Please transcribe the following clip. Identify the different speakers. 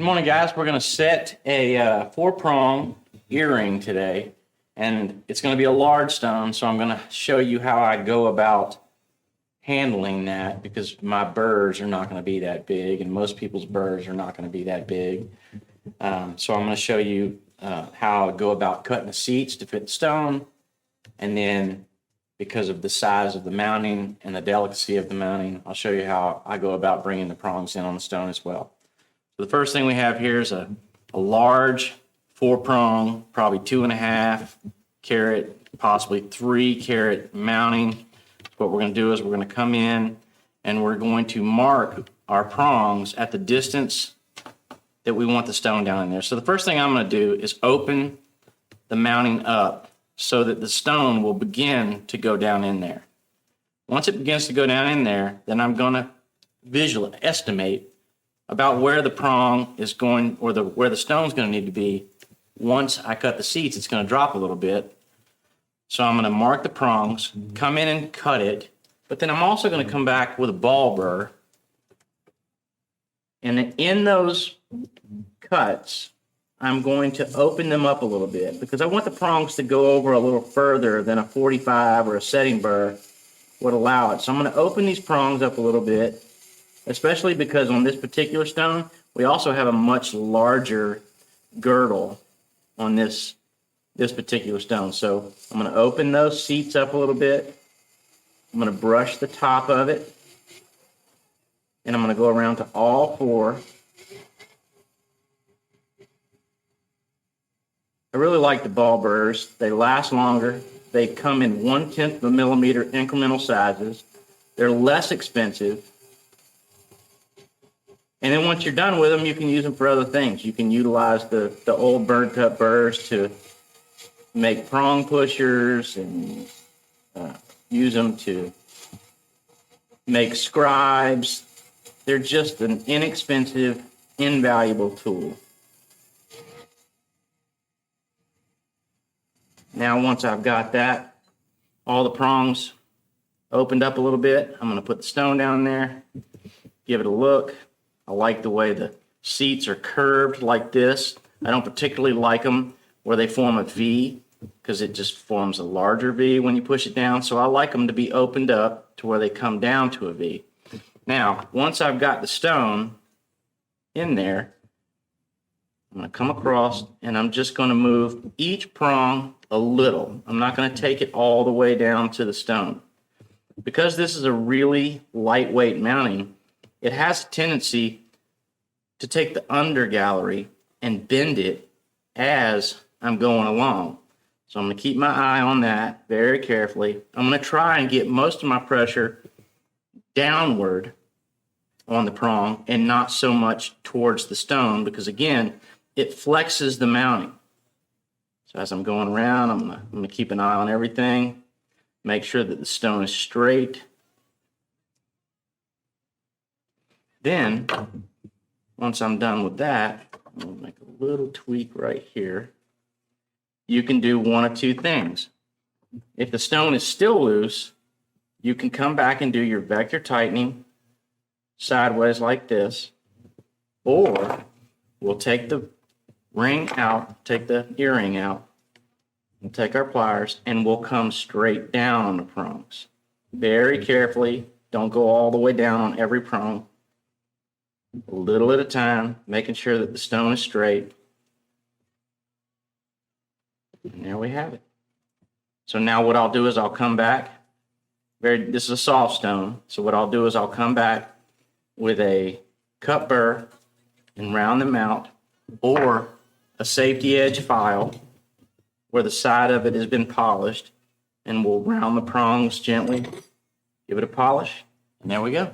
Speaker 1: Good morning, guys. We're going to set a 4-prong earring today, and it's going to be a large stone, so I'm going to show you how I go about handling that because my burrs are not going to be that big, and most people's burrs are not going to be that big. So I'm going to show you how I go about cutting the seats to fit the stone, and then because of the size of the mounting and the delicacy of the mounting, I'll show you how I go about bringing the prongs in on the stone as well. So the first thing we have here is a large 4-prong, probably 2.5 carat, possibly 3 carat mounting. What we're going to do is we're going to come in and we're going to mark our prongs at the distance that we want the stone down in there. So the first thing I'm going to do is open the mounting up so that the stone will begin to go down in there. Once it begins to go down in there, then I'm going to visually estimate about where the prong is going, or where the stone's going to need to be. Once I cut the seats, it's going to drop a little bit. So I'm going to mark the prongs, come in and cut it, but then I'm also going to come back with a ball burr. And in those cuts, I'm going to open them up a little bit because I want the prongs to go over a little further than a 45 or a setting burr would allow it. So I'm going to open these prongs up a little bit, especially because on this particular stone, we also have a much larger girdle on this particular stone. So I'm going to open those seats up a little bit. I'm going to brush the top of it, and I'm going to go around to all 4. I really like the ball burrs. They last longer. They come in 1/10 of a millimeter incremental sizes. They're less expensive. And then once you're done with them, you can use them for other things. You can utilize the old burnt up burrs to make prong pushers and use them to make scribes. They're just an inexpensive, invaluable tool. Now, once I've got that, all the prongs opened up a little bit, I'm going to put the stone down there, give it a look. I like the way the seats are curved like this. I don't particularly like them where they form a V because it just forms a larger V when you push it down. So I like them to be opened up to where they come down to a V. Now, once I've got the stone in there, I'm going to come across and I'm just going to move each prong a little. I'm not going to take it all the way down to the stone. Because this is a really lightweight mounting, it has a tendency to take the under gallery and bend it as I'm going along. So I'm going to keep my eye on that very carefully. I'm going to try and get most of my pressure downward on the prong and not so much towards the stone because, again, it flexes the mounting. So as I'm going around, I'm going to keep an eye on everything, make sure that the stone is straight. Then, once I'm done with that, I'm going to make a little tweak right here. You can do one of two things. If the stone is still loose, you can come back and do your vector tightening sideways like this, or we'll take the ring out, take the earring out, we'll take our pliers, and we'll come straight down on the prongs. Very carefully, don't go all the way down on every prong. A little at a time, making sure that the stone is straight. And there we have it. So now what I'll do is I'll come back. This is a soft stone. So what I'll do is I'll come back with a cut burr and round them out, or a safety edge file where the side of it has been polished, and we'll round the prongs gently, give it a polish, and there we go.